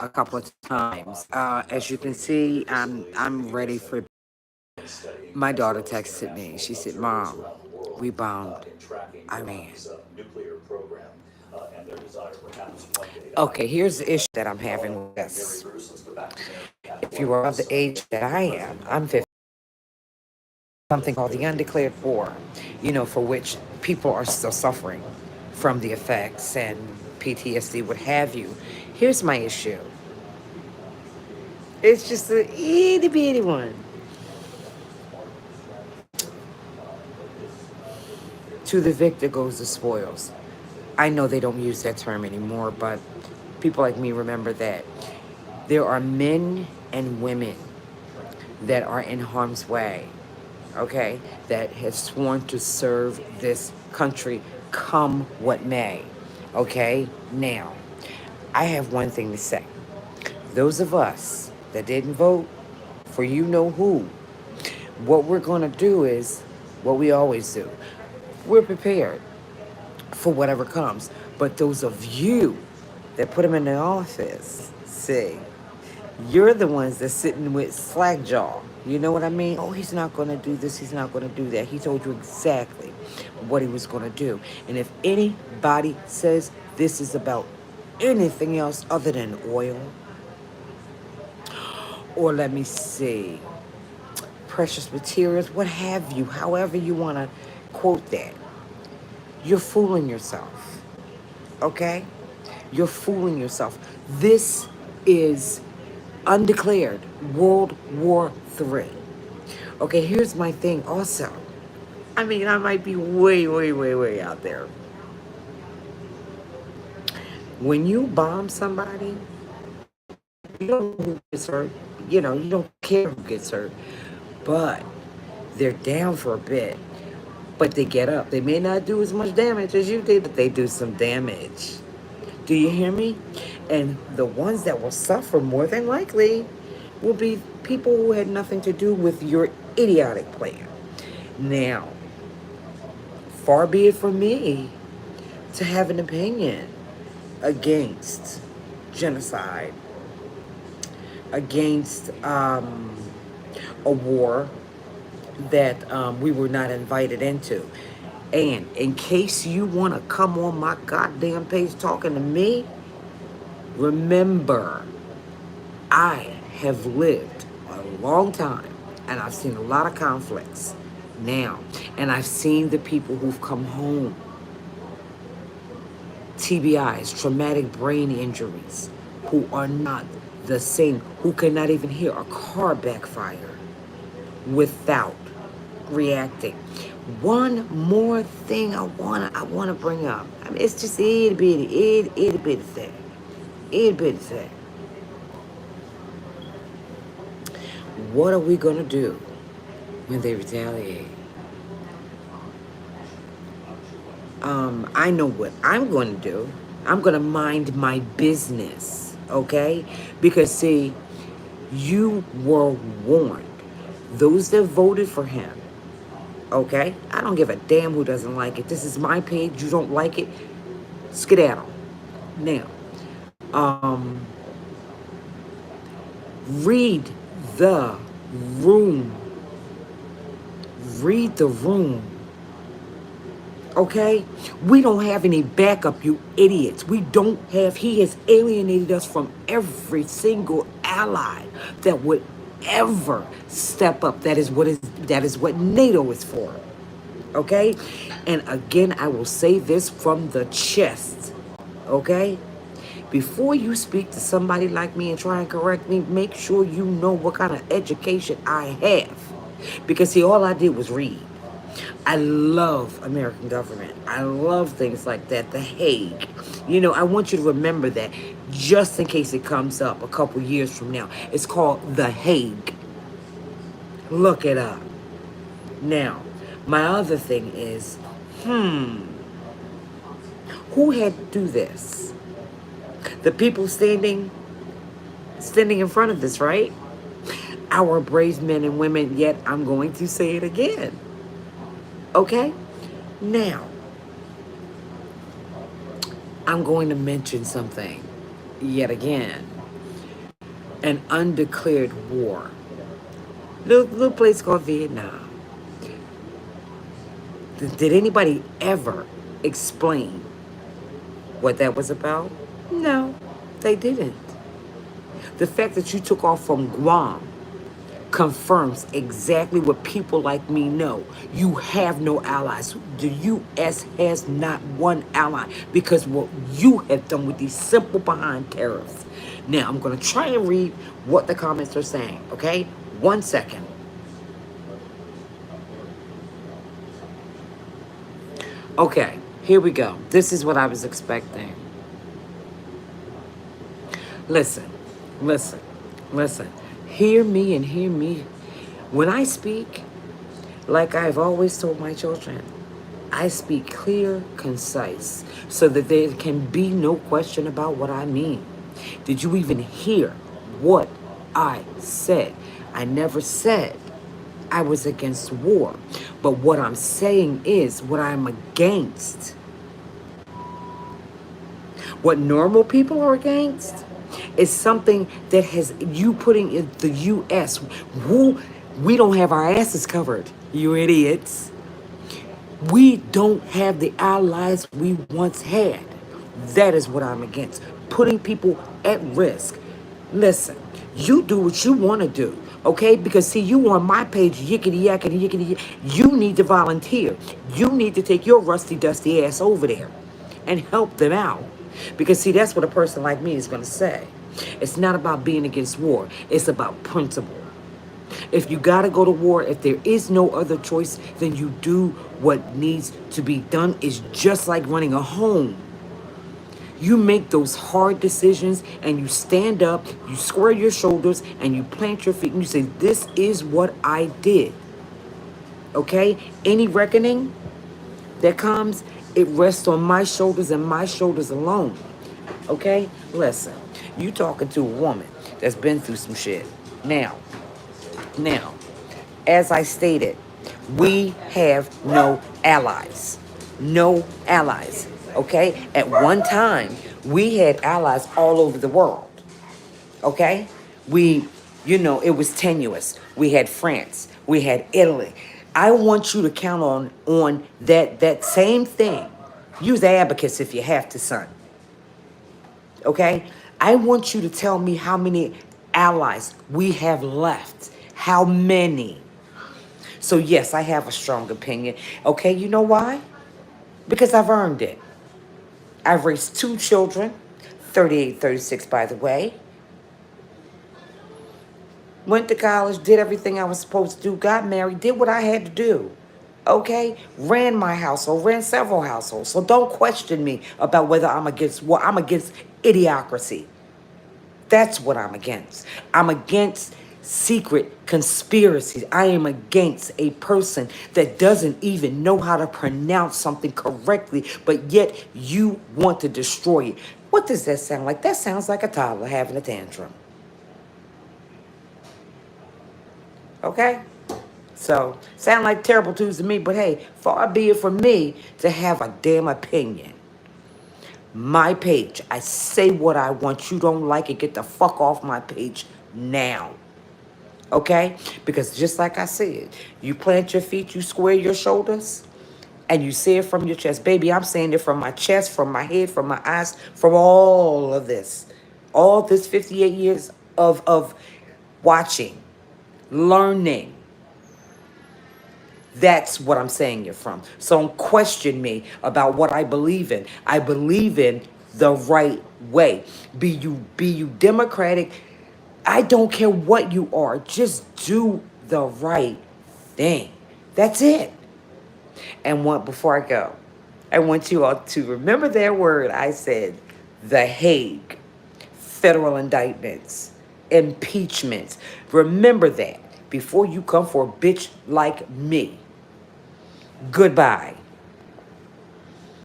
a couple of times. As you can see, I'm ready for. My daughter texted me. She said, "Mom, we bombed Iran." Okay, here's the issue that I'm having with this. If you are of the age that I am, I'm 50. Something called the undeclared war, for which people are still suffering from the effects and PTSD, what have you. Here's my issue. It's just an itty bitty one. To the victor goes the spoils. I know they don't use that term anymore, but people like me remember that. There are men and women that are in harm's way, okay, that has sworn to serve this country come what may, okay? Now, I have one thing to say. Those of us that didn't vote for you know who, what we're going to do is what we always do. We're prepared for whatever comes. But those of you that put them in the office, see, you're the ones that's sitting with slack jaw. You know what I mean? Oh, he's not going to do this. He's not going to do that. He told you exactly what he was going to do. And if anybody says this is about anything else other than oil, or let me see, precious materials, what have you, however you want to quote that, you're fooling yourself. Okay? You're fooling yourself. This is undeclared World War III. Okay, here's my thing also. I mean, I might be way, way, way, way out there. When you bomb somebody, you don't know who gets hurt. You don't care who gets hurt. But they're down for a bit. But they get up. They may not do as much damage as you did, but they do some damage. Do you hear me? And the ones that will suffer more than likely will be people who had nothing to do with your idiotic plan. Now, far be it from me to have an opinion against genocide, against a war that we were not invited into. And in case you want to come on my goddamn page talking to me, remember, I have lived a long time and I've seen a lot of conflicts now. And I've seen the people who've come home. TBIs, traumatic brain injuries, who are not the same, who cannot even hear a car backfire without reacting. One more thing I wanna bring up. I mean, it's just itty bitty thing. Itty bitty thing. What are we gonna do when they retaliate? I know what I'm gonna do. I'm gonna mind my business, okay? Because see, you were warned. Those that voted for him, okay? I don't give a damn who doesn't like it. This is my page. You don't like it, skedaddle. Now, read the room. Read the room. Okay? We don't have any backup, you idiots. We don't have, he has alienated us from every single ally that would ever step up. That is what NATO is for. Okay? And again, I will say this from the chest. Okay? Before you speak to somebody like me and try and correct me, make sure you know what kind of education I have. Because see, all I did was read. I love American government. I love things like that. The Hague. I want you to remember that just in case it comes up a couple years from now. It's called The Hague. Look it up. Now, my other thing is, who had to do this? The people standing in front of this, right? Our brave men and women, yet I'm going to say it again. Okay? Now, I'm going to mention something yet again. an undeclared war. Little place called Vietnam. Did anybody ever explain what that was about? No, they didn't. The fact that you took off from Guam confirms exactly what people like me know. You have no allies. The U.S. has not one ally because what you have done with these simple behind tariffs. Now, I'm going to try and read what the comments are saying, okay? 1 second. Okay, here we go. This is what I was expecting. Listen, listen, listen. Hear me and hear me. When I speak, like I've always told my children, I speak clear, concise, so that there can be no question about what I mean. Did you even hear what I said? I never said I was against war. But what I'm saying is what I'm against. What normal people are against is something that has you putting in the U.S. We don't have our asses covered, you idiots. We don't have the allies we once had. That is what I'm against. Putting people at risk. Listen, you do what you want to do, okay? Because see, you on my page, yickety yackety yickety. You need to volunteer. You need to take your rusty dusty ass over there and help them out. Because see, that's what a person like me is going to say. It's not about being against war. It's about principle. If you got to go to war, if there is no other choice, then you do what needs to be done. It's just like running a home. You make those hard decisions and you stand up, you square your shoulders and you plant your feet and you say, this is what I did. Okay? Any reckoning that comes, it rests on my shoulders and my shoulders alone. Okay? Listen, you talking to a woman that's been through some shit. Now, as I stated, we have no allies. No allies. Okay? At one time, we had allies all over the world. Okay? It was tenuous. We had France. We had Italy. I want you to count on that same thing. Use the abacus if you have to, son. Okay? I want you to tell me how many allies we have left. How many? So yes, I have a strong opinion. Okay, you know why? Because I've earned it. I've raised 2 children, 38, 36 by the way. Went to college, did everything I was supposed to do, got married, did what I had to do. Okay? Ran my household, ran several households. So don't question me about whether I'm against what. I'm against idiocracy. That's what I'm against. I'm against secret conspiracies. I am against a person that doesn't even know how to pronounce something correctly, but yet you want to destroy it. What does that sound like? That sounds like a toddler having a tantrum. Okay? So, sound like terrible twos to me, but hey, far be it from me to have a damn opinion. My page. I say what I want. You don't like it, get the fuck off my page now. Okay? Because just like I said, you plant your feet, you square your shoulders, and you say it from your chest. Baby, I'm saying it from my chest, from my head, from my eyes, from all of this. All this 58 years of watching, learning. That's what I'm saying it from. So don't question me about what I believe in. I believe in the right way. Be you Democratic. I don't care what you are. Just do the right thing. That's it. And before I go, I want you all to remember that word I said, The Hague, federal indictments, impeachments. Remember that before you come for a bitch like me. Goodbye.